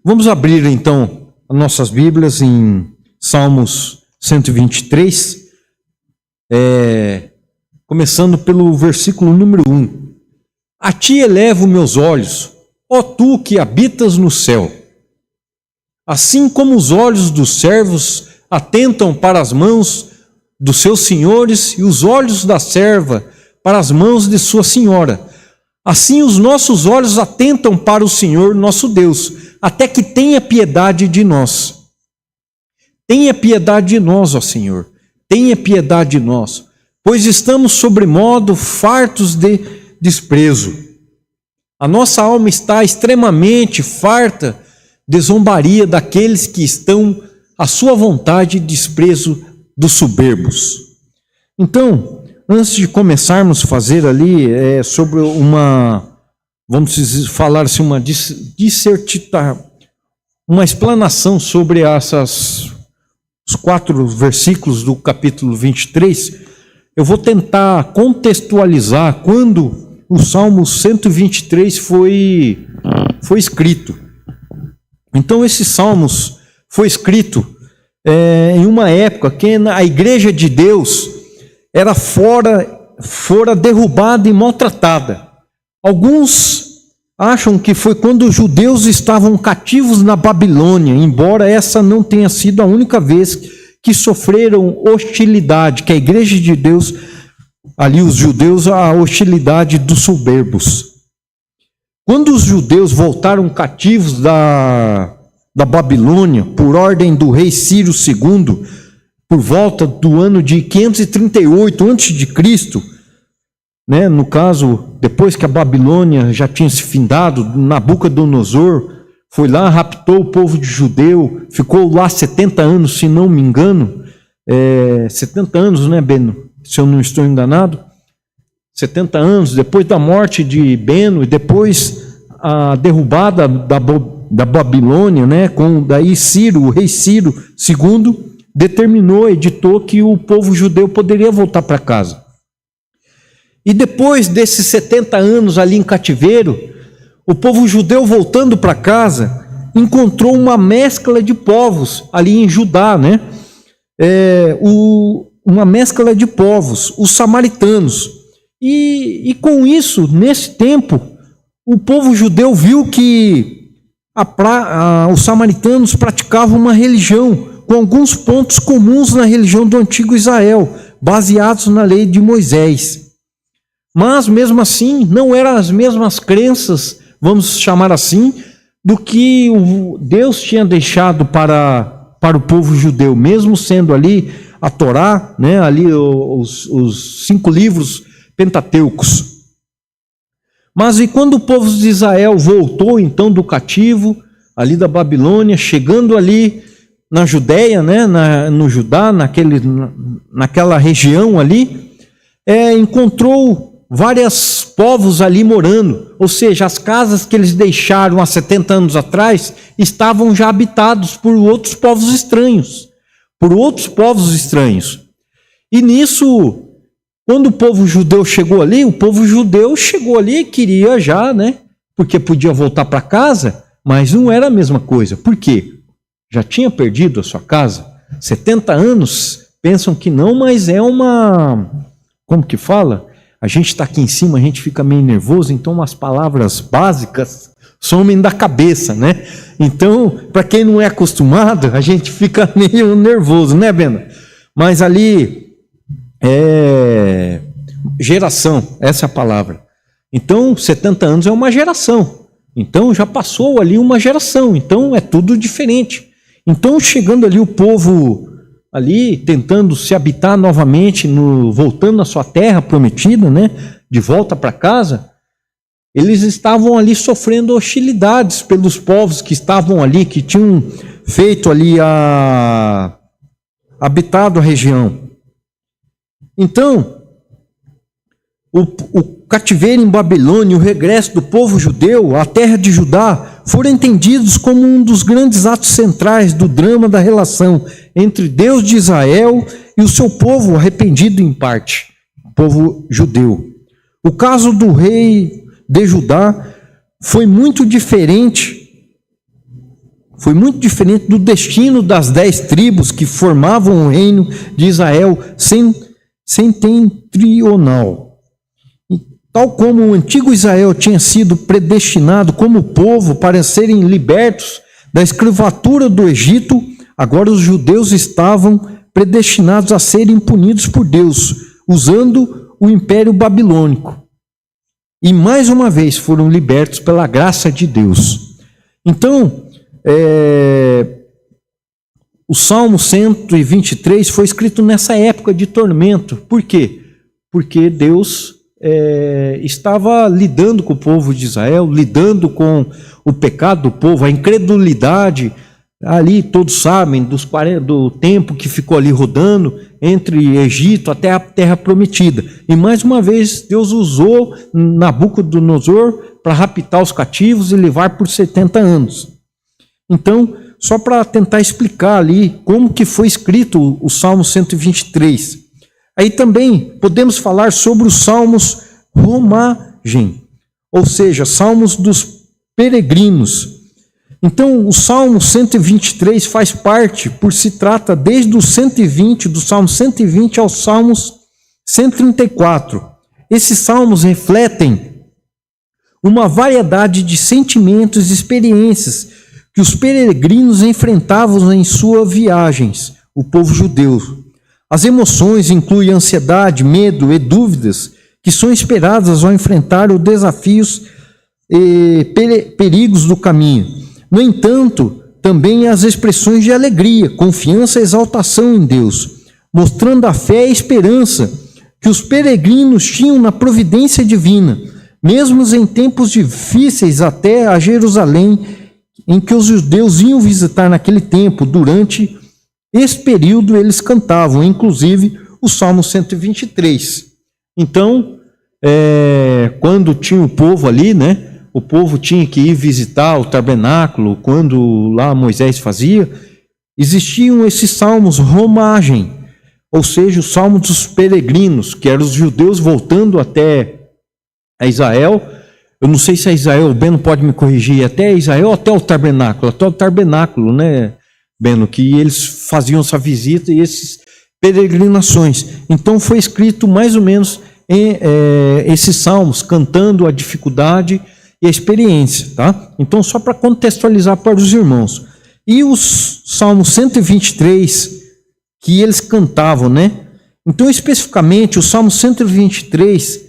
Vamos abrir então as nossas Bíblias em Salmos 123, começando pelo versículo número 1. A ti elevo meus olhos, ó tu que habitas no céu. Assim como os olhos dos servos atentam para as mãos dos seus senhores e os olhos da serva para as mãos de sua senhora, assim os nossos olhos atentam para o Senhor nosso Deus, até que tenha piedade de nós. Tenha piedade de nós, ó Senhor, tenha piedade de nós, pois estamos sobremodo fartos de desprezo. A nossa alma está extremamente farta de zombaria daqueles que estão à sua vontade e desprezo dos soberbos. Então, antes de começarmos a fazer ali sobre vamos falar assim, uma explanação sobre os 4 versículos do capítulo 23, eu vou tentar contextualizar quando o Salmo 123 foi escrito. Então, esses salmos foi escrito em uma época que a igreja de Deus era fora derrubada e maltratada. Alguns acham que foi quando os judeus estavam cativos na Babilônia, embora essa não tenha sido a única vez que sofreram hostilidade, que a igreja de Deus, ali os judeus, a hostilidade dos soberbos. Quando os judeus voltaram cativos da Babilônia, por ordem do rei Ciro II, por volta do ano de 538 a.C., né? No caso, depois que a Babilônia já tinha se findado, Nabucodonosor foi lá, raptou o povo de judeu, ficou lá 70 anos, se não me engano, 70 anos, né, Beno? Se eu não estou enganado, 70 anos, depois da morte de Beno, e depois a derrubada da Babilônia, né, com daí Ciro, o rei Ciro II, editou que o povo judeu poderia voltar para casa. E depois desses 70 anos ali em cativeiro, o povo judeu voltando para casa, encontrou uma mescla de povos ali em Judá, né? Uma mescla de povos, os samaritanos. E com isso, nesse tempo, o povo judeu viu que os samaritanos praticavam uma religião com alguns pontos comuns na religião do antigo Israel, baseados na lei de Moisés. Mas, mesmo assim, não eram as mesmas crenças, vamos chamar assim, do que Deus tinha deixado para o povo judeu, mesmo sendo ali a Torá, né, ali os 5 livros pentateucos. Mas e quando o povo de Israel voltou então do cativo, ali da Babilônia, chegando ali na Judéia, né, no Judá, naquela região ali, encontrou vários povos ali morando, ou seja, as casas que eles deixaram há 70 anos atrás estavam já habitados por outros povos estranhos, E nisso, quando o povo judeu chegou ali, e queria já, né, porque podia voltar para casa, mas não era a mesma coisa. Por quê? Já tinha perdido a sua casa? 70 anos, pensam que não, mas como que fala? A gente está aqui em cima, a gente fica meio nervoso, então umas palavras básicas somem da cabeça, né? Então, para quem não é acostumado, a gente fica meio nervoso, né, Bena? Mas ali, geração, essa é a palavra. Então, 70 anos é uma geração. Então, já passou ali uma geração, então é tudo diferente. Então, chegando ali o povo ali tentando se habitar novamente, voltando à sua terra prometida, né, de volta para casa, eles estavam ali sofrendo hostilidades pelos povos que estavam ali, que tinham feito ali habitado a região. Então, o cativeiro em Babilônia, o regresso do povo judeu à terra de Judá, foram entendidos como um dos grandes atos centrais do drama da relação entre Deus de Israel e o seu povo arrependido em parte, o povo judeu. O caso do rei de Judá foi muito diferente foi muito diferente do destino das 10 tribos que formavam o reino de Israel setentrional. Tal como o antigo Israel tinha sido predestinado como povo para serem libertos da escravatura do Egito, agora os judeus estavam predestinados a serem punidos por Deus, usando o Império Babilônico. E mais uma vez foram libertos pela graça de Deus. Então, o Salmo 123 foi escrito nessa época de tormento. Por quê? Porque Deus estava lidando com o povo de Israel, lidando com o pecado do povo, a incredulidade. Ali todos sabem do tempo que ficou ali rodando entre Egito até a terra prometida. E mais uma vez Deus usou Nabucodonosor para raptar os cativos e levar por 70 anos. Então, só para tentar explicar ali como que foi escrito o Salmo 123. Aí também podemos falar sobre os salmos romagem, ou seja, salmos dos peregrinos. Então, o Salmo 123 faz parte, por se trata desde o 120, do Salmo 120 aos Salmos 134. Esses salmos refletem uma variedade de sentimentos e experiências que os peregrinos enfrentavam em suas viagens, o povo judeu. As emoções incluem ansiedade, medo e dúvidas que são esperadas ao enfrentar os desafios e perigos do caminho. No entanto, também as expressões de alegria, confiança e exaltação em Deus, mostrando a fé e a esperança que os peregrinos tinham na providência divina, mesmo em tempos difíceis até a Jerusalém, em que os judeus iam visitar naquele tempo. Durante esse período eles cantavam, inclusive, o Salmo 123. Então, quando tinha o povo ali, né? O povo tinha que ir visitar o tabernáculo, quando lá Moisés fazia, existiam esses salmos romagem, ou seja, o salmo dos peregrinos, que eram os judeus voltando até a Israel. Eu não sei se é Israel, o Beno pode me corrigir, até Israel ou até o tabernáculo, né, Beno, que eles faziam essa visita e essas peregrinações. Então foi escrito mais ou menos esses salmos, cantando a dificuldade e a experiência, tá? Então, só para contextualizar para os irmãos. E os Salmos 123, que eles cantavam, né? Então, especificamente, o Salmo 123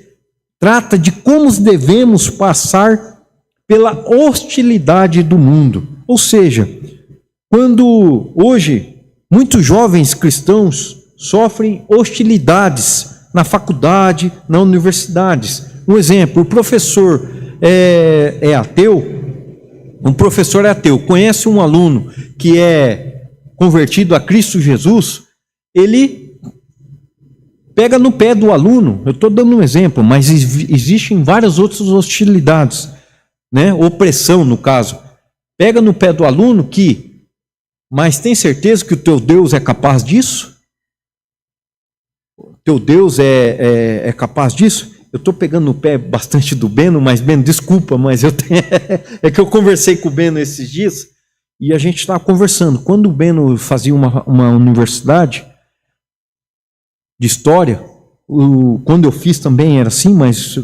trata de como devemos passar pela hostilidade do mundo. Ou seja, quando hoje muitos jovens cristãos sofrem hostilidades na faculdade, nas universidades. Um exemplo, o professor é ateu, um professor é ateu, conhece um aluno que é convertido a Cristo Jesus, ele pega no pé do aluno. Eu estou dando um exemplo, mas existem várias outras hostilidades, né? Opressão, no caso. Pega no pé do aluno mas tem certeza que o teu Deus é capaz disso? O teu Deus é capaz disso? Eu estou pegando no pé bastante do Beno, mas Beno, desculpa, mas é que eu conversei com o Beno esses dias e a gente estava conversando. Quando o Beno fazia uma universidade de história, quando eu fiz também era assim, mas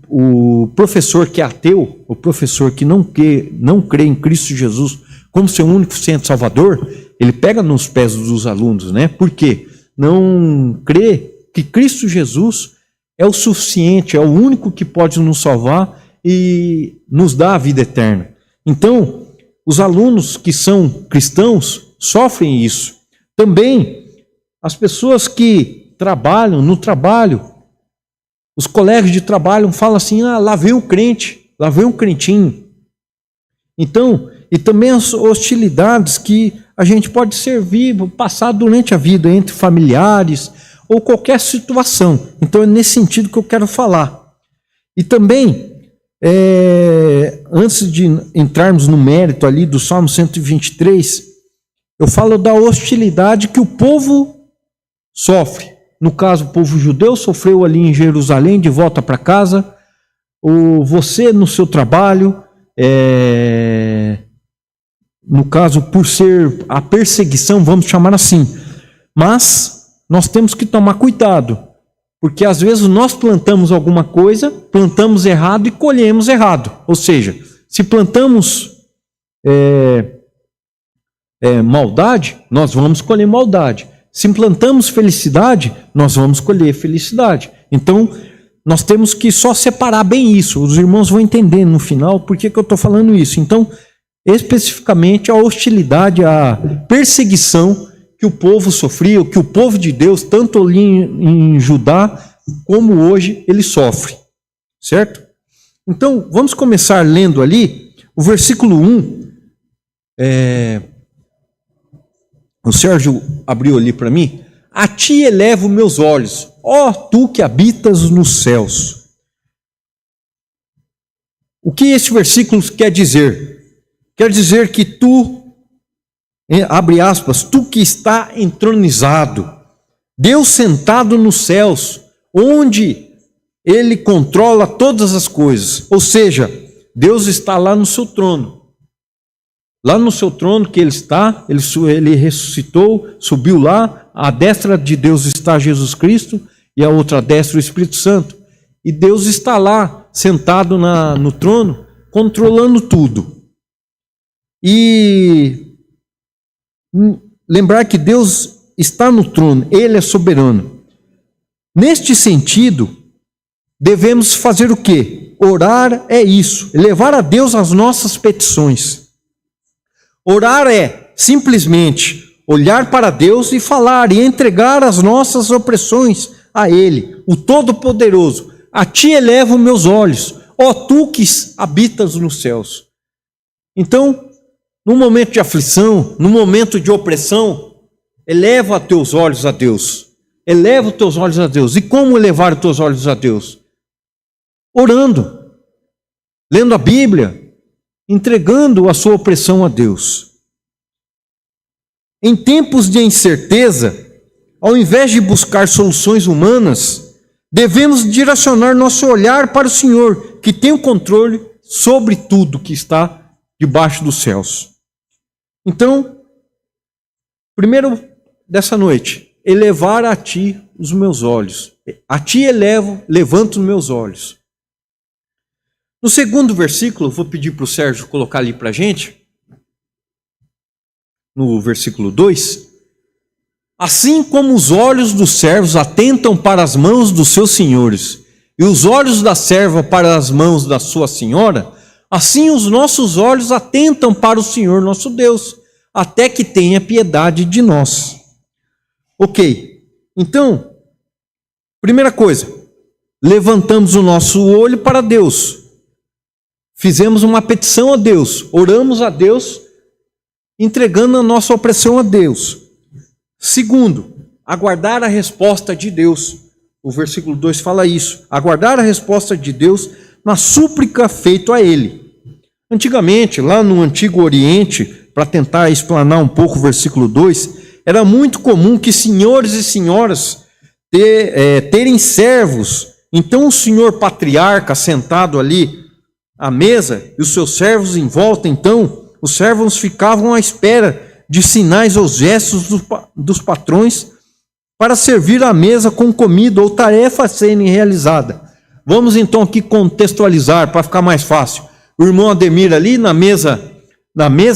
o professor que é ateu, o professor que não crê em Cristo Jesus como seu único centro salvador, ele pega nos pés dos alunos, né? Por quê? Não crê que Cristo Jesus é o suficiente, é o único que pode nos salvar e nos dar a vida eterna. Então, os alunos que são cristãos sofrem isso. Também, as pessoas que trabalham no trabalho, os colegas de trabalho falam assim, lá vem o crente, lá vem um crentinho. Então, e também as hostilidades que a gente pode passar durante a vida entre familiares, ou qualquer situação. Então é nesse sentido que eu quero falar. E também, antes de entrarmos no mérito ali do Salmo 123, eu falo da hostilidade que o povo sofre. No caso, o povo judeu sofreu ali em Jerusalém, de volta para casa. Ou você no seu trabalho, no caso, por ser a perseguição, vamos chamar assim. Mas nós temos que tomar cuidado, porque às vezes nós plantamos alguma coisa, plantamos errado e colhemos errado. Ou seja, se plantamos maldade, nós vamos colher maldade. Se plantamos felicidade, nós vamos colher felicidade. Então, nós temos que só separar bem isso. Os irmãos vão entender no final por que eu estou falando isso. Então, especificamente a hostilidade, a perseguição que o povo sofria, que o povo de Deus, tanto ali em Judá, como hoje, ele sofre. Certo? Então, vamos começar lendo ali o versículo 1. O Sérgio abriu ali para mim. A ti elevo meus olhos, ó tu que habitas nos céus. O que esse versículo quer dizer? Quer dizer que tu, abre aspas, tu que está entronizado, Deus sentado nos céus, onde Ele controla todas as coisas. Ou seja, Deus está lá no seu trono. Lá no seu trono que Ele está, Ele ressuscitou, subiu lá, à destra de Deus está Jesus Cristo e a outra destra o Espírito Santo. E Deus está lá, sentado no trono, controlando tudo. E lembrar que Deus está no trono, Ele é soberano. Neste sentido, devemos fazer o quê? Orar é isso, levar a Deus as nossas petições. Orar é simplesmente olhar para Deus e falar e entregar as nossas opressões a Ele, o Todo-Poderoso. A ti elevo meus olhos, ó tu que habitas nos céus. Então, no momento de aflição, no momento de opressão, eleva teus olhos a Deus. Eleva os teus olhos a Deus. E como elevar os teus olhos a Deus? Orando, lendo a Bíblia, entregando a sua opressão a Deus. Em tempos de incerteza, ao invés de buscar soluções humanas, devemos direcionar nosso olhar para o Senhor, que tem o controle sobre tudo que está debaixo dos céus. Então, primeiro dessa noite, elevar a ti os meus olhos. A ti levanto os meus olhos. No segundo versículo, vou pedir para o Sérgio colocar ali para a gente, no versículo 2, assim como os olhos dos servos atentam para as mãos dos seus senhores, e os olhos da serva para as mãos da sua senhora, assim os nossos olhos atentam para o Senhor nosso Deus, até que tenha piedade de nós. Ok, então, primeira coisa, levantamos o nosso olho para Deus. Fizemos uma petição a Deus, oramos a Deus, entregando a nossa opressão a Deus. Segundo, aguardar a resposta de Deus. O versículo 2 fala isso. Aguardar a resposta de Deus na súplica feita a Ele. Antigamente, lá no Antigo Oriente, para tentar explanar um pouco o versículo 2, era muito comum que senhores e senhoras terem servos. Então o senhor patriarca sentado ali à mesa e os seus servos em volta, então os servos ficavam à espera de sinais ou gestos dos patrões para servir à mesa com comida ou tarefa a serem realizada. Vamos então aqui contextualizar para ficar mais fácil. O irmão Ademir ali na mesa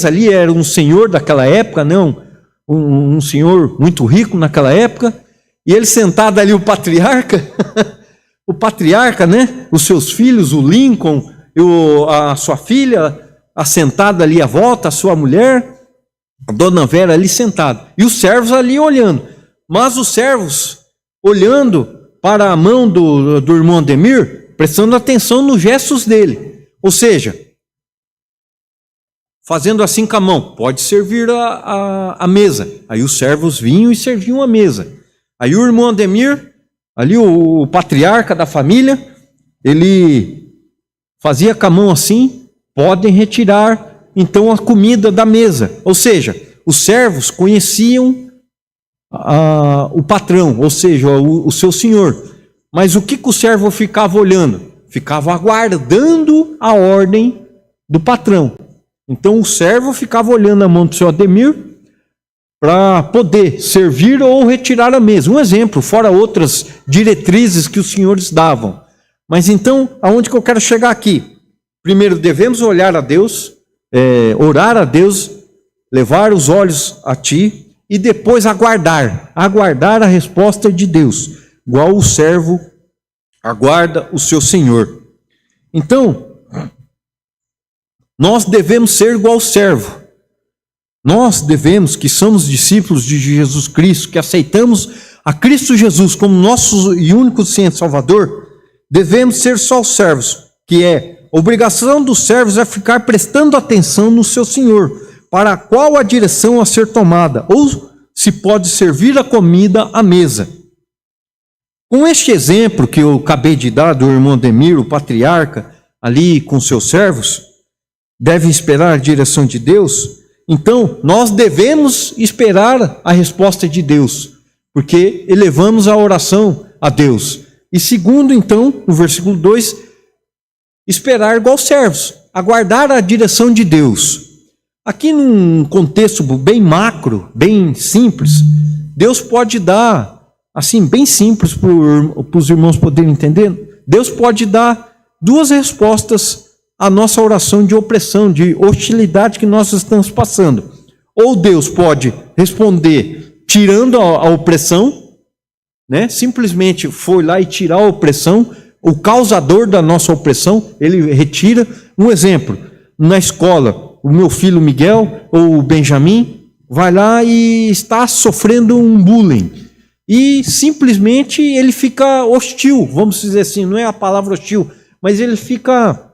ali era um senhor daquela época, não? Um senhor muito rico naquela época, e ele sentado ali, o patriarca, né? Os seus filhos, o Lincoln, a sua filha, assentada ali à volta, a sua mulher, a dona Vera ali sentada, e os servos ali olhando. Mas os servos olhando para a mão do irmão Ademir, prestando atenção nos gestos dele. Ou seja, fazendo assim com a mão, pode servir a mesa. Aí os servos vinham e serviam a mesa. Aí o irmão Ademir, ali o patriarca da família, ele fazia com a mão assim, podem retirar então a comida da mesa. Ou seja, os servos conheciam o patrão, ou seja, o seu senhor. Mas o que o servo ficava olhando? Ficava aguardando a ordem do patrão. Então o servo ficava olhando a mão do seu Ademir para poder servir ou retirar a mesa. Um exemplo, fora outras diretrizes que os senhores davam. Mas então, aonde que eu quero chegar aqui? Primeiro, devemos olhar a Deus, orar a Deus, levar os olhos a Ti e depois aguardar a resposta de Deus, igual o servo aguarda o seu Senhor. Então, nós devemos ser igual o servo. Nós devemos, que somos discípulos de Jesus Cristo, que aceitamos a Cristo Jesus como nosso e único Senhor Salvador, devemos ser só os servos, que é obrigação dos servos é ficar prestando atenção no seu Senhor, para qual a direção a ser tomada, ou se pode servir a comida à mesa. Com este exemplo que eu acabei de dar do irmão Ademir, o patriarca, ali com seus servos, devem esperar a direção de Deus. Então, nós devemos esperar a resposta de Deus, porque elevamos a oração a Deus. E segundo, então, no versículo 2, esperar igual servos, aguardar a direção de Deus. Aqui num contexto bem macro, bem simples, Deus pode dar, assim, bem simples para os irmãos poderem entender, Deus pode dar duas respostas à nossa oração de opressão, de hostilidade que nós estamos passando. Ou Deus pode responder tirando a opressão, né? Simplesmente foi lá e tirar a opressão, o causador da nossa opressão, ele retira. Um exemplo, na escola, o meu filho Miguel ou o Benjamin vai lá e está sofrendo um bullying. E simplesmente ele fica hostil, vamos dizer assim, não é a palavra hostil, mas ele fica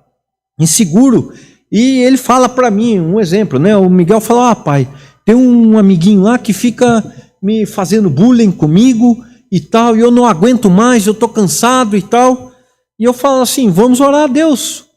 inseguro. E ele fala para mim, um exemplo, né? O Miguel fala: pai, tem um amiguinho lá que fica me fazendo bullying comigo e tal, e eu não aguento mais, eu estou cansado e tal. E eu falo assim: vamos orar a Deus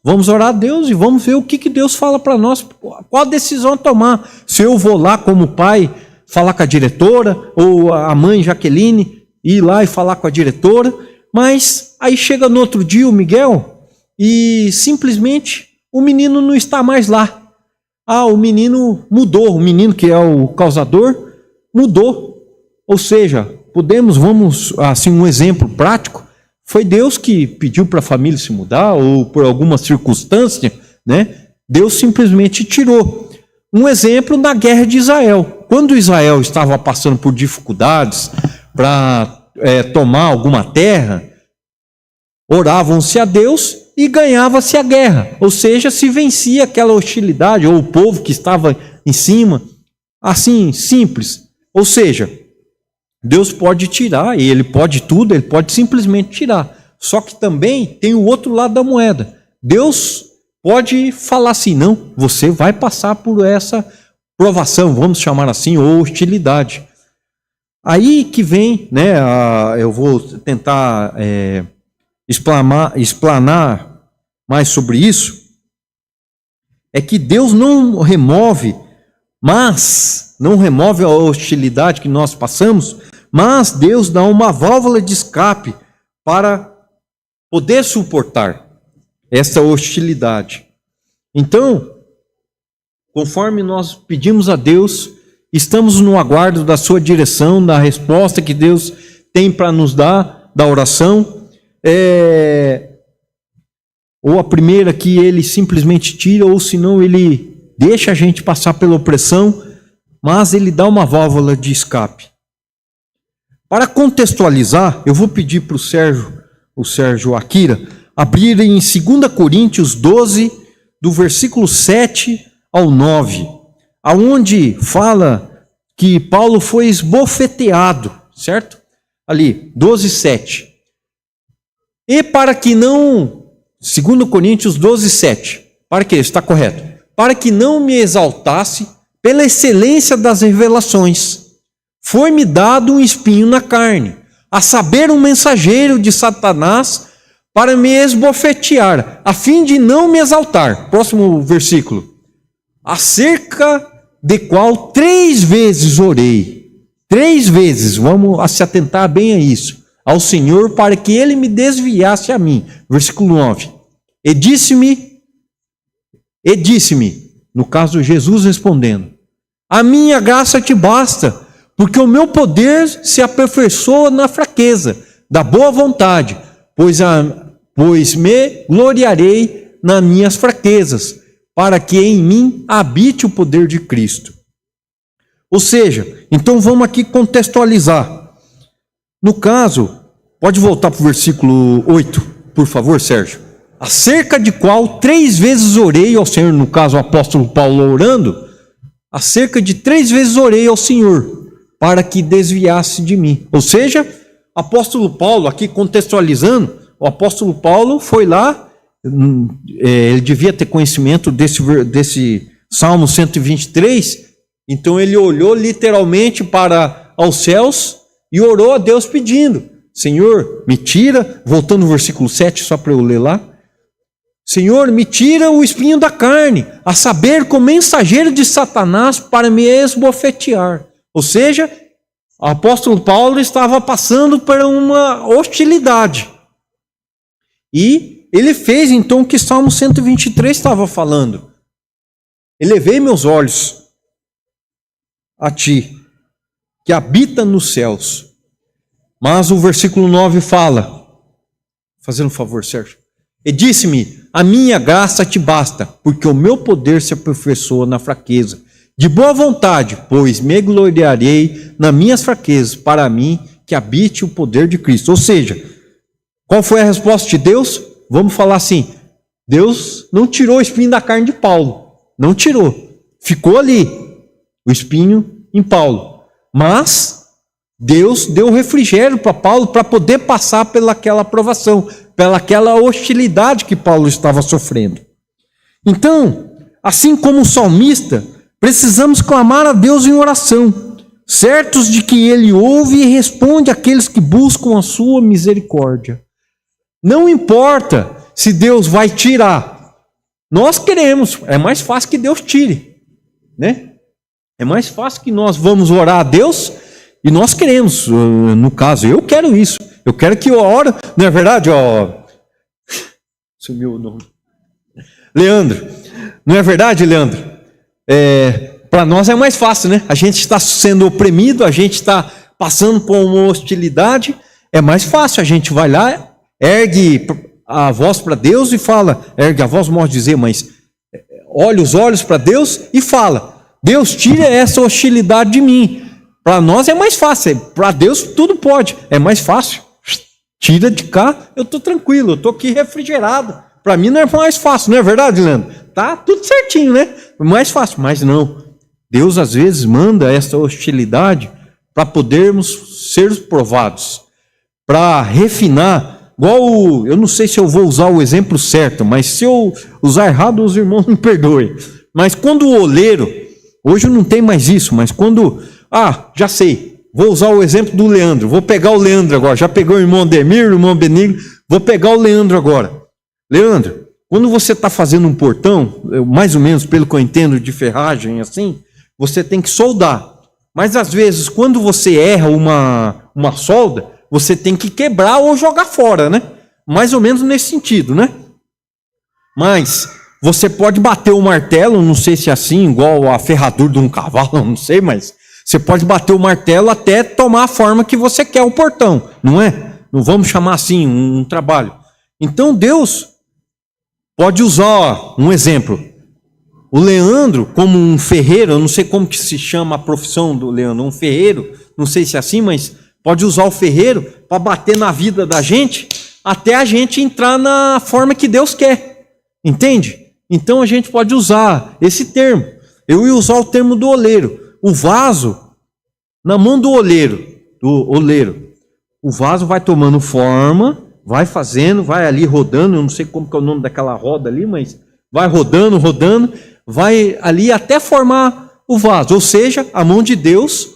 e vamos ver o que Deus fala para nós, qual a decisão a tomar. Se eu vou lá como pai falar com a diretora, ou a mãe Jaqueline ir lá e falar com a diretora. Mas aí chega no outro dia o Miguel e simplesmente o menino não está mais lá. O menino mudou, o menino que é o causador mudou. Ou seja, vamos, assim, um exemplo prático, foi Deus que pediu para a família se mudar, ou por alguma circunstância, né? Deus simplesmente tirou. Um exemplo na guerra de Israel. Quando Israel estava passando por dificuldades para tomar alguma terra, oravam-se a Deus e ganhava-se a guerra. Ou seja, se vencia aquela hostilidade, ou o povo que estava em cima. Assim, simples. Ou seja, Deus pode tirar, e Ele pode tudo, Ele pode simplesmente tirar. Só que também tem o outro lado da moeda. Deus pode falar assim: não, você vai passar por essa provação, vamos chamar assim, ou hostilidade. Aí que vem, né, eu vou tentar explanar mais sobre isso, é que Deus não remove a hostilidade que nós passamos, mas Deus dá uma válvula de escape para poder suportar essa hostilidade. Então, conforme nós pedimos a Deus, estamos no aguardo da sua direção, da resposta que Deus tem para nos dar, da oração. Ou a primeira que Ele simplesmente tira, ou senão Ele deixa a gente passar pela opressão, mas Ele dá uma válvula de escape. Para contextualizar, eu vou pedir para o Sérgio Akira, abrir em 2 Coríntios 12, do versículo 7 ao 9, aonde fala que Paulo foi esbofeteado, certo? Ali, 12, 7. E para que não, 2 Coríntios 12, 7, para que, está correto, para que não me exaltasse pela excelência das revelações, foi-me dado um espinho na carne, a saber, um mensageiro de Satanás, para me esbofetear, a fim de não me exaltar. Próximo versículo. Acerca de qual 3 vezes orei. 3 vezes, vamos se atentar bem a isso. Ao Senhor, para que Ele me desviasse a mim. Versículo 9. E disse-me, no caso Jesus respondendo: a minha graça te basta, porque o meu poder se aperfeiçoa na fraqueza, da boa vontade, pois me gloriarei nas minhas fraquezas, para que em mim habite o poder de Cristo. Ou seja, então vamos aqui contextualizar. No caso, pode voltar para o versículo 8, por favor, Sérgio. Acerca de qual 3 vezes orei ao Senhor, no caso o apóstolo Paulo orando, acerca de 3 vezes orei ao Senhor, para que desviasse de mim. Ou seja, apóstolo Paulo, aqui contextualizando, o apóstolo Paulo foi lá, ele devia ter conhecimento desse Salmo 123, então ele olhou literalmente para os céus e orou a Deus pedindo: Senhor, me tira, voltando no versículo 7, só para eu ler lá, Senhor, me tira o espinho da carne, a saber, como mensageiro de Satanás para me esbofetear. Ou seja, o apóstolo Paulo estava passando por uma hostilidade. E ele fez então o que Salmo 123 estava falando: elevei meus olhos a ti, que habita nos céus. Mas o versículo 9 fala, fazendo um favor, Sérgio, e disse-me: a minha graça te basta, porque o meu poder se aperfeiçoa na fraqueza. De boa vontade, pois me gloriarei nas minhas fraquezas, para mim que habite o poder de Cristo. Ou seja, qual foi a resposta de Deus? Vamos falar assim: Deus não tirou o espinho da carne de Paulo, não tirou, ficou ali o espinho em Paulo, mas Deus deu refrigério para Paulo para poder passar pelaquela provação, pelaquela hostilidade que Paulo estava sofrendo. Então, assim como o salmista, precisamos clamar a Deus em oração, certos de que Ele ouve e responde àqueles que buscam a sua misericórdia. Não importa se Deus vai tirar, nós queremos, é mais fácil que Deus tire, né? É mais fácil que nós vamos orar a Deus e nós queremos, no caso, eu quero isso, eu quero que eu ore, não é verdade? Sumiu o nome. Leandro, não é verdade, Leandro? Para nós é mais fácil, né? A gente está sendo oprimido, a gente está passando por uma hostilidade, é mais fácil, a gente vai lá, ergue a voz para Deus e fala, ergue a voz, pode dizer, mas olha os olhos para Deus e fala: Deus, tira essa hostilidade de mim. Para nós é mais fácil, para Deus tudo pode, é mais fácil. Tira de cá, eu estou tranquilo, eu estou aqui refrigerado. Para mim não é mais fácil, não é verdade, Leandro? Tá tudo certinho, né? É mais fácil, mas não. Deus às vezes manda essa hostilidade para podermos ser provados, para refinar. Igual, eu não sei se eu vou usar o exemplo certo, mas se eu usar errado, os irmãos me perdoem. Mas quando o oleiro, hoje não tem mais isso, mas quando, já sei, vou usar o exemplo do Leandro, vou pegar o Leandro agora, já pegou o irmão Ademir, o irmão Benigno, vou pegar o Leandro agora. Leandro, quando você está fazendo um portão, mais ou menos pelo que eu entendo de ferragem assim, você tem que soldar. Mas às vezes, quando você erra uma solda, você tem que quebrar ou jogar fora, né? Mais ou menos nesse sentido, né? Mas você pode bater o martelo, não sei se é assim, igual a ferradura de um cavalo, não sei, mas você pode bater o martelo até tomar a forma que você quer o portão, não é? Não vamos chamar assim um trabalho. Então Deus pode usar um exemplo. O Leandro, como um ferreiro, eu não sei como que se chama a profissão do Leandro, um ferreiro, não sei se é assim, mas pode usar o ferreiro para bater na vida da gente, até a gente entrar na forma que Deus quer, entende? Então a gente pode usar esse termo. Eu ia usar o termo do oleiro. O vaso, na mão do oleiro, o vaso vai tomando forma, vai fazendo, vai ali rodando, eu não sei como que é o nome daquela roda ali, mas vai rodando, vai ali até formar o vaso. Ou seja, a mão de Deus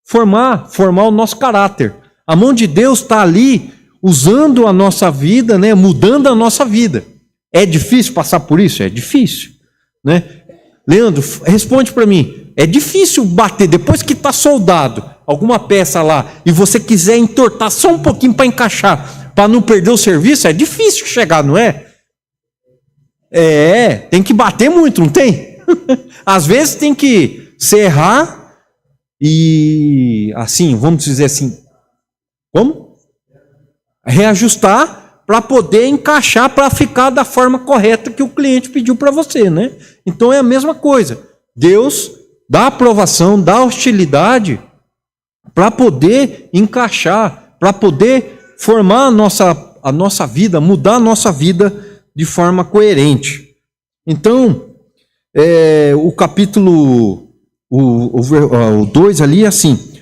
formar o nosso caráter. A mão de Deus está ali usando a nossa vida, né, mudando a nossa vida. É difícil passar por isso? É difícil, né? Leandro, responde para mim. É difícil bater, depois que está soldado, alguma peça lá, e você quiser entortar só um pouquinho para encaixar, para não perder o serviço, é difícil chegar, não é? Tem que bater muito, não tem? Às vezes tem que se errar e, assim, vamos dizer assim, como? Reajustar para poder encaixar, para ficar da forma correta que o cliente pediu para você, né? Então é a mesma coisa. Deus dá aprovação, dá hostilidade para poder encaixar, para poder formar a nossa vida, mudar a nossa vida de forma coerente. Então, o capítulo 2 ali é assim,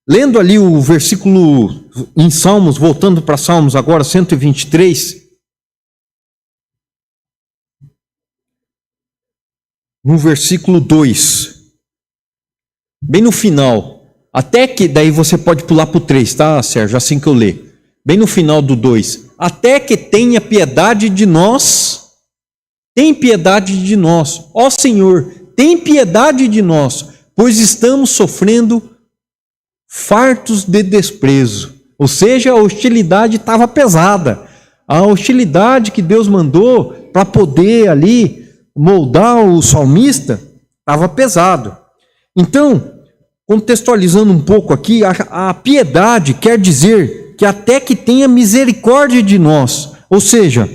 lendo ali o versículo em Salmos, voltando para Salmos agora, 123, no versículo 2, bem no final, até que, daí você pode pular para o 3, tá, Sérgio, assim que eu ler, bem no final do 2, até que tenha piedade de nós, tem piedade de nós, ó Senhor, tem piedade de nós, pois estamos sofrendo fartos de desprezo. Ou seja, a hostilidade estava pesada. A hostilidade que Deus mandou para poder ali moldar o salmista estava pesado. Então, contextualizando um pouco aqui, a piedade quer dizer que até que tenha misericórdia de nós. Ou seja,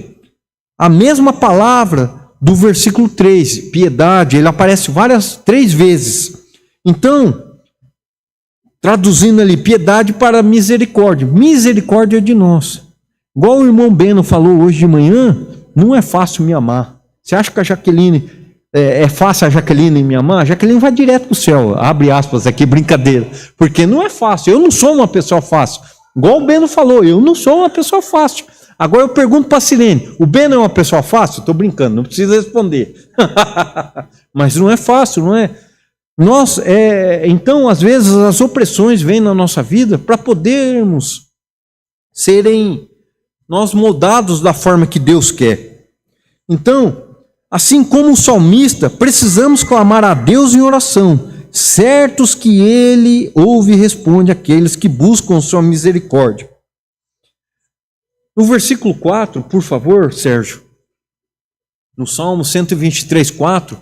a mesma palavra do versículo 3, piedade, ele aparece 3 vezes. Então, traduzindo ali, piedade para misericórdia de nós. Igual o irmão Beno falou hoje de manhã, não é fácil me amar. Você acha que a Jaqueline, é fácil a Jaqueline me amar? A Jaqueline vai direto para o céu, abre aspas aqui, brincadeira, porque não é fácil, eu não sou uma pessoa fácil. Igual o Beno falou, eu não sou uma pessoa fácil. Agora eu pergunto para a Silene, o Beno é uma pessoa fácil? Estou brincando, não precisa responder. Mas não é fácil, não é? Então, às vezes, as opressões vêm na nossa vida para podermos serem nós moldados da forma que Deus quer. Então, assim como o salmista, precisamos clamar a Deus em oração, certos que Ele ouve e responde àqueles que buscam sua misericórdia. No versículo 4, por favor, Sérgio, no Salmo 123, 4,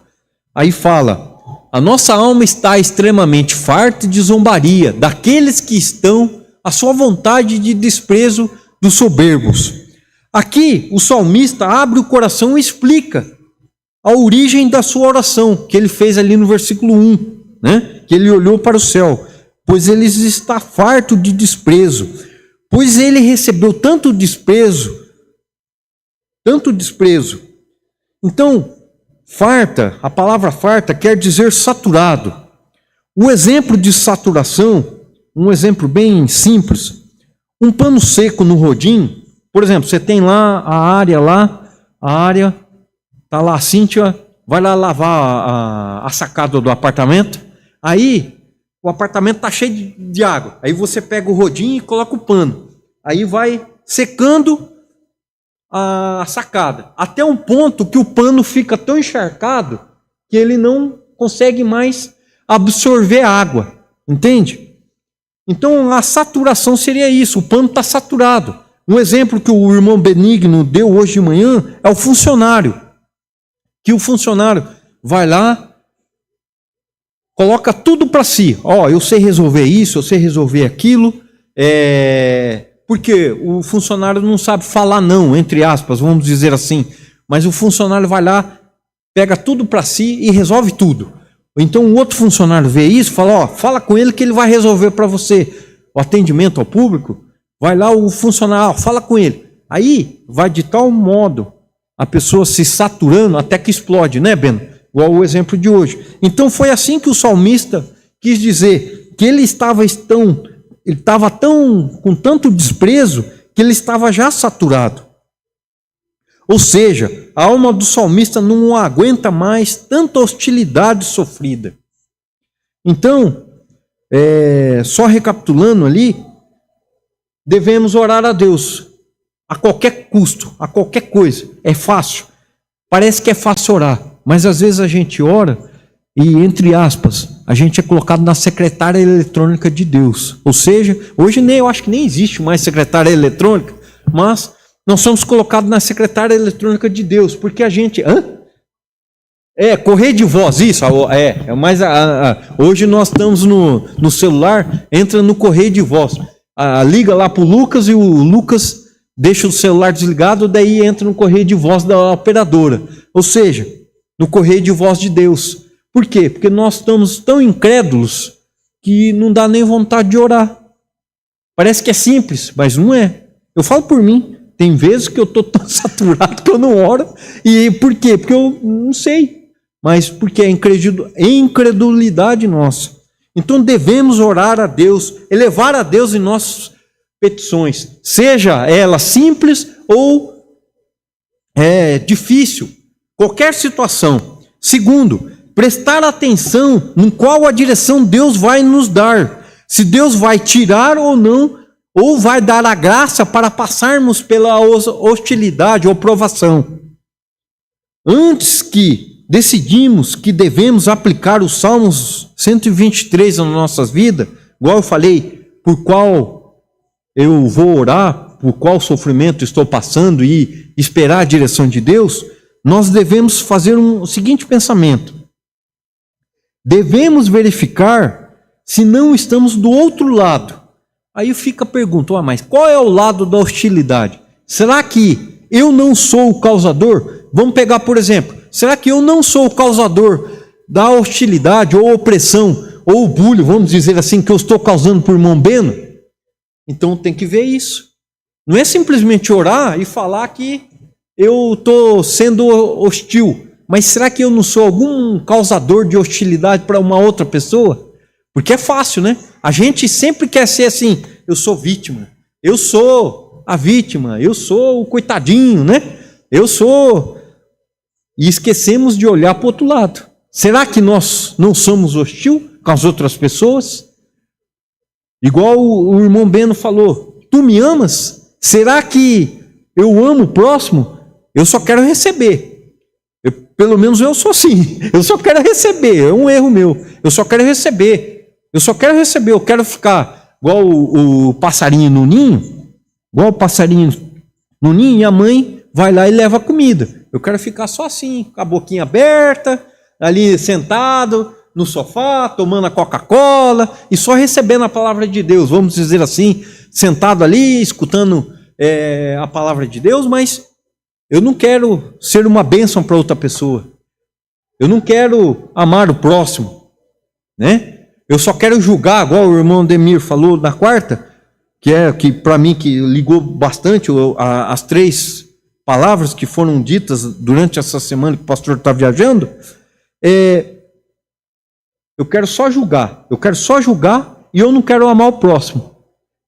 aí fala: a nossa alma está extremamente farta de zombaria daqueles que estão à sua vontade de desprezo dos soberbos. Aqui, o salmista abre o coração e explica a origem da sua oração, que ele fez ali no versículo 1, né? Que ele olhou para o céu, pois ele está farto de desprezo, pois ele recebeu tanto desprezo. Então, farta, a palavra farta quer dizer saturado. O exemplo de saturação, um exemplo bem simples, um pano seco no rodim, por exemplo, você tem lá a área, está lá a Cíntia, vai lá lavar a sacada do apartamento, aí o apartamento está cheio de água, aí você pega o rodim e coloca o pano, aí vai secando a sacada, até um ponto que o pano fica tão encharcado que ele não consegue mais absorver água, entende? Então a saturação seria isso, o pano está saturado. Um exemplo que o irmão Benigno deu hoje de manhã é o funcionário, que o funcionário vai lá, coloca tudo para si, eu sei resolver isso, eu sei resolver aquilo, porque o funcionário não sabe falar não, entre aspas, vamos dizer assim. Mas o funcionário vai lá, pega tudo para si e resolve tudo. Então o outro funcionário vê isso e fala, fala com ele que ele vai resolver para você. O atendimento ao público, vai lá o funcionário, fala com ele. Aí vai de tal modo a pessoa se saturando até que explode, né, Beno? Igual o exemplo de hoje. Então foi assim que o salmista quis dizer, que ele estava com tanto desprezo que ele estava já saturado. Ou seja, a alma do salmista não aguenta mais tanta hostilidade sofrida. Então, só recapitulando ali, devemos orar a Deus a qualquer custo, a qualquer coisa. É fácil, parece que é fácil orar, mas às vezes a gente ora e, entre aspas, a gente é colocado na secretária eletrônica de Deus. Ou seja, hoje eu acho que nem existe mais secretária eletrônica, mas nós somos colocados na secretária eletrônica de Deus, porque a gente... Correio de voz, isso. Mas hoje nós estamos no celular, entra no correio de voz. Liga lá para o Lucas e o Lucas deixa o celular desligado, daí entra no correio de voz da operadora. Ou seja, no correio de voz de Deus. Por quê? Porque nós estamos tão incrédulos que não dá nem vontade de orar. Parece que é simples, mas não é. Eu falo por mim. Tem vezes que eu estou tão saturado que eu não oro. E por quê? Porque eu não sei. Mas porque é incredulidade nossa. Então devemos orar a Deus, elevar a Deus em nossas petições. Seja ela simples ou difícil. Qualquer situação. Segundo, prestar atenção em qual a direção Deus vai nos dar. Se Deus vai tirar ou não, ou vai dar a graça para passarmos pela hostilidade ou provação. Antes que decidimos que devemos aplicar os Salmos 123 na nossa vida, igual eu falei, por qual eu vou orar, por qual sofrimento estou passando e esperar a direção de Deus, nós devemos fazer o seguinte pensamento. Devemos verificar se não estamos do outro lado. Aí fica a pergunta, mas qual é o lado da hostilidade? Será que eu não sou o causador? Vamos pegar, por exemplo, será que eu não sou o causador da hostilidade ou opressão, ou o bullying, vamos dizer assim, que eu estou causando por irmão Beno? Então tem que ver isso. Não é simplesmente orar e falar que eu estou sendo hostil, mas será que eu não sou algum causador de hostilidade para uma outra pessoa? Porque é fácil, né? A gente sempre quer ser assim, eu sou vítima, eu sou a vítima, eu sou o coitadinho, né? Eu sou... E esquecemos de olhar para o outro lado. Será que nós não somos hostil com as outras pessoas? Igual o irmão Beno falou, tu me amas? Será que eu amo o próximo? Eu só quero receber. Pelo menos eu sou assim, eu só quero receber, é um erro meu. Eu só quero receber. Eu quero ficar igual o passarinho no ninho, e a mãe vai lá e leva a comida. Eu quero ficar só assim, com a boquinha aberta, ali sentado no sofá, tomando a Coca-Cola e só recebendo a palavra de Deus, vamos dizer assim, sentado ali, escutando a palavra de Deus, mas eu não quero ser uma bênção para outra pessoa. Eu não quero amar o próximo, né? Eu só quero julgar, igual o irmão Demir falou na quarta, que para mim que ligou bastante as 3 palavras que foram ditas durante essa semana que o pastor está viajando. Eu quero só julgar e eu não quero amar o próximo.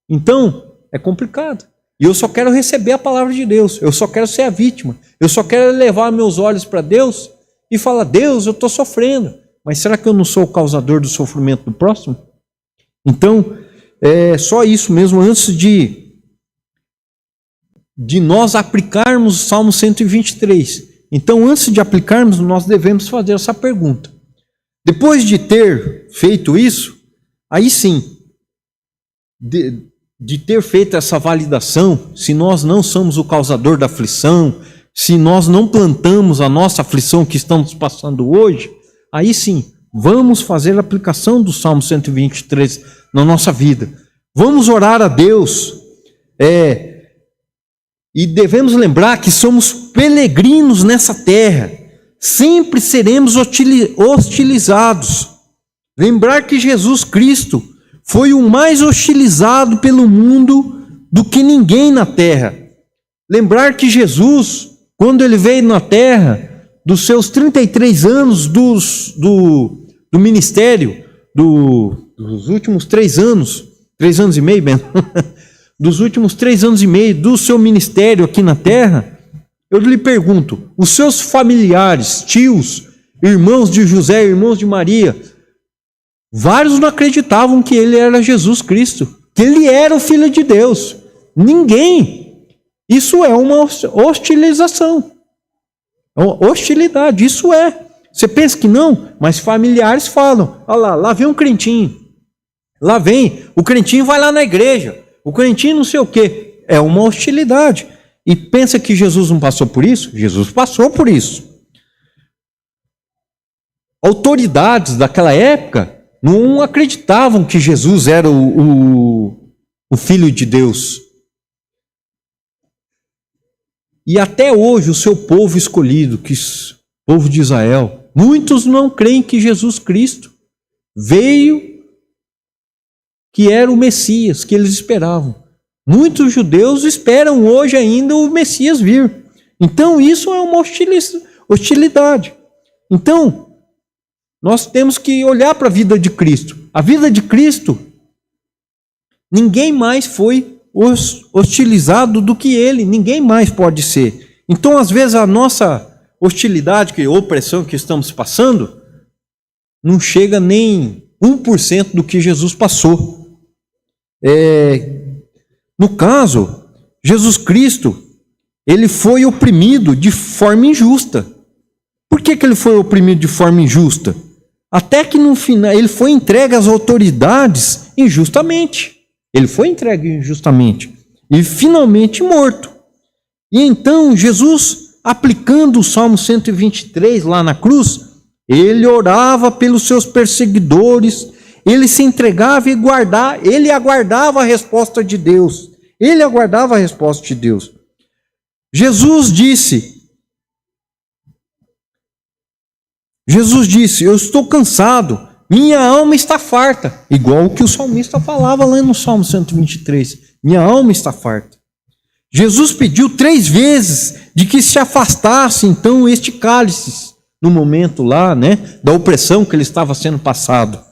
Então, é complicado. E eu só quero receber a palavra de Deus, eu só quero ser a vítima, eu só quero levar meus olhos para Deus e falar, Deus, eu estou sofrendo. Mas será que eu não sou o causador do sofrimento do próximo? Então, é só isso mesmo, antes de nós aplicarmos o Salmo 123. Então, antes de aplicarmos, nós devemos fazer essa pergunta. Depois de ter feito isso, aí sim, de ter feito essa validação, se nós não somos o causador da aflição, se nós não plantamos a nossa aflição que estamos passando hoje, aí sim, vamos fazer a aplicação do Salmo 123 na nossa vida. Vamos orar a Deus. E devemos lembrar que somos peregrinos nessa terra. Sempre seremos hostilizados. Lembrar que Jesus Cristo foi o mais hostilizado pelo mundo do que ninguém na terra. Lembrar que Jesus, quando ele veio na terra, dos seus 33 anos do ministério, dos últimos 3 anos, 3 anos e meio, mesmo, dos últimos 3 anos e meio do seu ministério aqui na terra, eu lhe pergunto, os seus familiares, tios, irmãos de José, irmãos de Maria, vários não acreditavam que ele era Jesus Cristo, que ele era o Filho de Deus. Ninguém. Isso é uma hostilização. Hostilidade, isso é. Você pensa que não, mas familiares falam, olha lá vem um crentinho, lá vem, o crentinho vai lá na igreja, o crentinho não sei o quê, é uma hostilidade. E pensa que Jesus não passou por isso? Jesus passou por isso. autoridades daquela época não acreditavam que Jesus era o Filho de Deus. E até hoje o seu povo escolhido, que o povo de Israel, muitos não creem que Jesus Cristo veio, que era o Messias que eles esperavam. Muitos judeus esperam hoje ainda o Messias vir. Então isso é uma hostilidade. Então, nós temos que olhar para a vida de Cristo. A vida de Cristo, ninguém mais foi hostilizado do que ele, ninguém mais pode ser. Então, às vezes, a nossa hostilidade, opressão que estamos passando, não chega nem 1% do que Jesus passou. No caso, Jesus Cristo, ele foi oprimido de forma injusta. Por que ele foi oprimido de forma injusta? Até que no final ele foi entregue às autoridades injustamente. Ele foi entregue injustamente e finalmente morto. E então Jesus, aplicando o Salmo 123 lá na cruz, ele orava pelos seus perseguidores, ele se entregava e ele aguardava a resposta de Deus. Ele aguardava a resposta de Deus. Jesus disse, eu estou cansado, minha alma está farta. Igual o que o salmista falava lá no Salmo 123. Minha alma está farta. Jesus pediu 3 vezes de que se afastasse então este cálice, no momento lá, da opressão que ele estava sendo passado.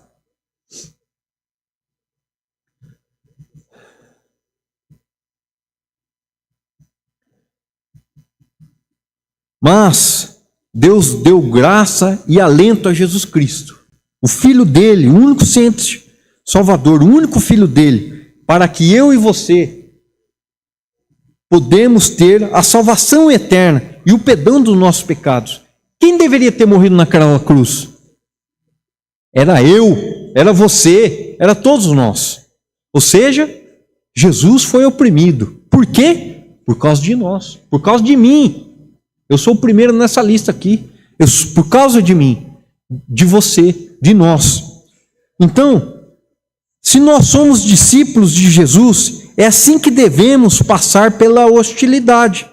Mas Deus deu graça e alento a Jesus Cristo, o Filho dele, o único Salvador, o único Filho dele, para que eu e você podemos ter a salvação eterna e o perdão dos nossos pecados. Quem deveria ter morrido naquela cruz? Era eu, era você, era todos nós. Ou seja, Jesus foi oprimido. Por quê? Por causa de nós, por causa de mim. Eu sou o primeiro nessa lista aqui. Por causa de mim, de você, de nós. Então, se nós somos discípulos de Jesus, é assim que devemos passar pela hostilidade.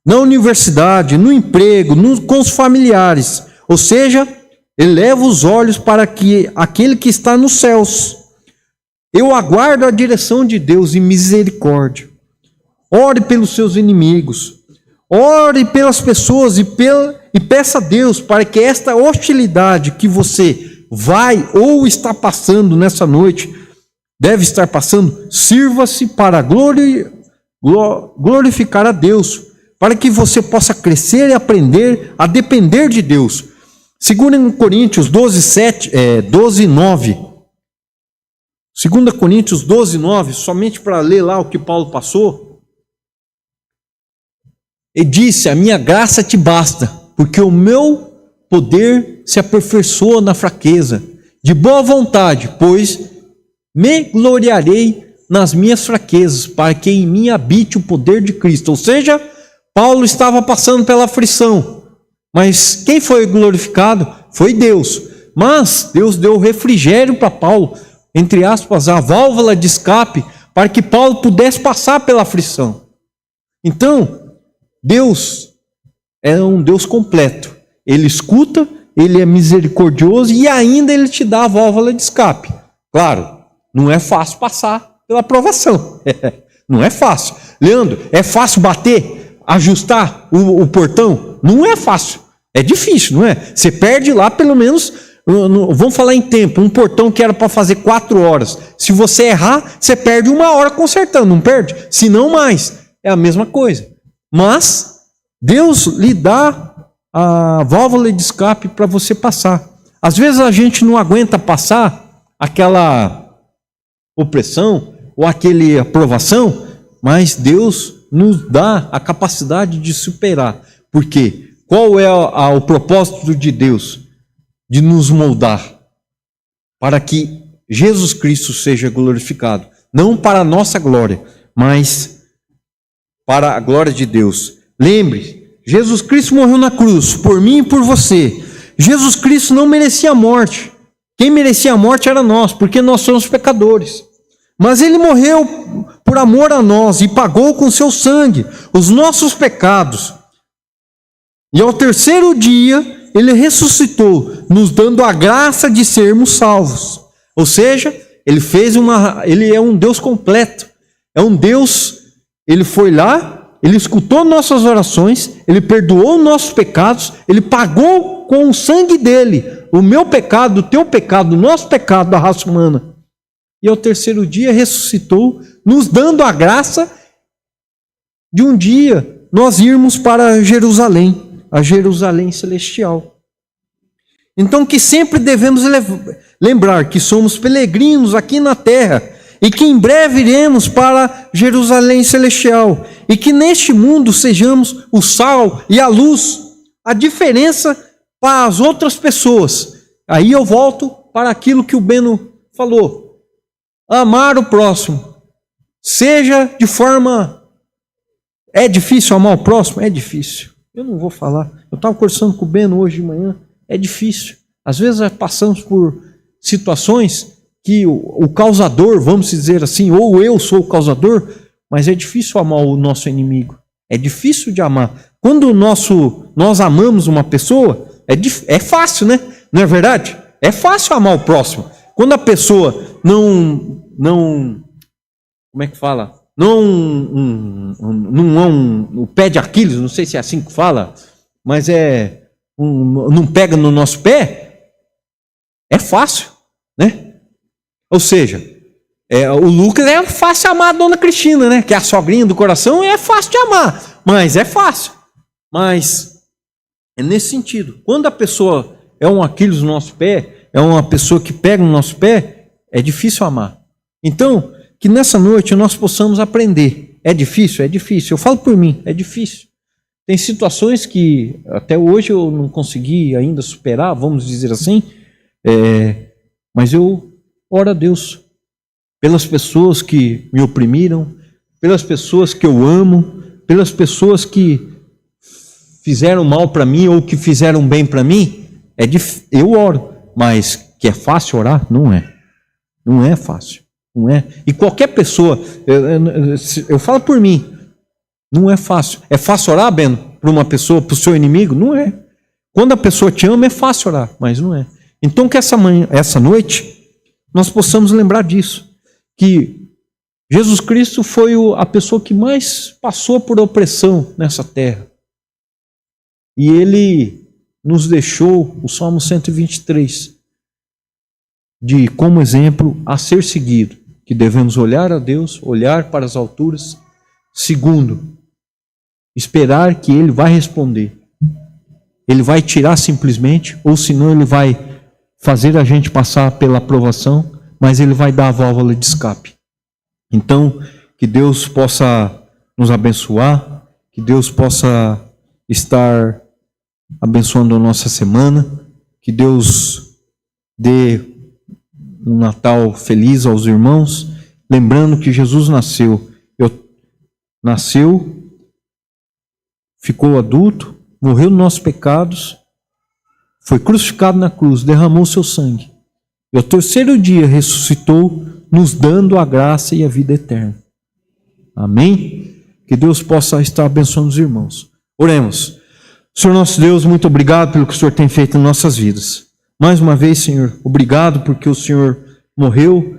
Na universidade, no emprego, com os familiares. Ou seja, eleva os olhos para aquele que está nos céus. Eu aguardo a direção de Deus em misericórdia. Ore pelos seus inimigos. Ore pelas pessoas e peça a Deus para que esta hostilidade que você vai ou está passando nessa noite, deve estar passando, sirva-se para glorificar a Deus, para que você possa crescer e aprender a depender de Deus. 2 Coríntios 12, 9. 2 Coríntios 12, 9, somente para ler lá o que Paulo passou. E disse, a minha graça te basta, porque o meu poder se aperfeiçoa na fraqueza. De boa vontade, pois me gloriarei nas minhas fraquezas, para que em mim habite o poder de Cristo. Ou seja, Paulo estava passando pela aflição, mas quem foi glorificado? Foi Deus. Mas Deus deu refrigério para Paulo, entre aspas, a válvula de escape, para que Paulo pudesse passar pela aflição. Então, Deus é um Deus completo. Ele escuta, ele é misericordioso e ainda ele te dá a válvula de escape. Claro, não é fácil passar pela provação. Não é fácil. Leandro, é fácil bater, ajustar o portão? Não é fácil. É difícil, não é? Você perde lá pelo menos, vamos falar em tempo, um portão que era para fazer 4 horas. Se você errar, você perde 1 hora consertando, não perde? Se não mais. É a mesma coisa. Mas Deus lhe dá a válvula de escape para você passar. Às vezes a gente não aguenta passar aquela opressão ou aquela aprovação, mas Deus nos dá a capacidade de superar. Por quê? Qual é o propósito de Deus? De nos moldar para que Jesus Cristo seja glorificado. Não para a nossa glória, mas para a glória de Deus. Lembre, Jesus Cristo morreu na cruz, por mim e por você. Jesus Cristo não merecia a morte. Quem merecia a morte era nós, porque nós somos pecadores. Mas ele morreu por amor a nós e pagou com seu sangue os nossos pecados. E ao terceiro dia, ele ressuscitou, nos dando a graça de sermos salvos. Ou seja, ele é um Deus completo. É um Deus, ele foi lá, ele escutou nossas orações, ele perdoou nossos pecados, ele pagou com o sangue dele o meu pecado, o teu pecado, o nosso pecado da raça humana. E ao terceiro dia ressuscitou, nos dando a graça de um dia nós irmos para Jerusalém, a Jerusalém celestial. Então que sempre devemos lembrar que somos peregrinos aqui na terra e que em breve iremos para Jerusalém celestial e que neste mundo sejamos o sal e a luz, a diferença para as outras pessoas. Aí eu volto para aquilo que o Beno falou. Amar o próximo, seja de forma... É difícil amar o próximo? É difícil. Eu não vou falar. Eu estava conversando com o Beno hoje de manhã. É difícil. Às vezes passamos por situações que o causador, vamos dizer assim, ou eu sou o causador, mas é difícil amar o nosso inimigo. É difícil de amar. Quando nós amamos uma pessoa, é fácil, né? Não é verdade? É fácil amar o próximo. Quando a pessoa não como é que fala? O pé de Aquiles, não sei se é assim que fala, mas não pega no nosso pé, é fácil, né? Ou seja, o Lucas é fácil amar a dona Cristina, né? Que é a sogrinha do coração, é fácil de amar, mas é fácil. Mas é nesse sentido. Quando a pessoa é um Aquiles no nosso pé, é uma pessoa que pega no nosso pé, é difícil amar. Então, que nessa noite nós possamos aprender. É difícil? É difícil. Eu falo por mim, é difícil. Tem situações que até hoje eu não consegui ainda superar, vamos dizer assim, mas eu oro a Deus pelas pessoas que me oprimiram, pelas pessoas que eu amo, pelas pessoas que fizeram mal para mim ou que fizeram bem para mim. Eu oro, mas que é fácil orar? Não é. Não é fácil. Não é? E qualquer pessoa, eu falo por mim, não é fácil. É fácil orar, Beno, para uma pessoa, para o seu inimigo? Não é. Quando a pessoa te ama, é fácil orar, mas não é. Então que essa noite, nós possamos lembrar disso, que Jesus Cristo foi a pessoa que mais passou por opressão nessa terra. E ele nos deixou o Salmo 123 como exemplo a ser seguido, que devemos olhar a Deus, olhar para as alturas. Segundo, esperar que Ele vai responder. Ele vai tirar simplesmente, ou senão Ele vai fazer a gente passar pela aprovação, mas Ele vai dar a válvula de escape. Então, que Deus possa nos abençoar, que Deus possa estar abençoando a nossa semana, que Deus dê um Natal feliz aos irmãos, lembrando que Jesus nasceu, ficou adulto, morreu nos nossos pecados, foi crucificado na cruz, derramou seu sangue, e ao terceiro dia ressuscitou, nos dando a graça e a vida eterna. Amém? Que Deus possa estar abençoando os irmãos. Oremos. Senhor nosso Deus, muito obrigado pelo que o Senhor tem feito em nossas vidas. Mais uma vez, Senhor, obrigado porque o Senhor morreu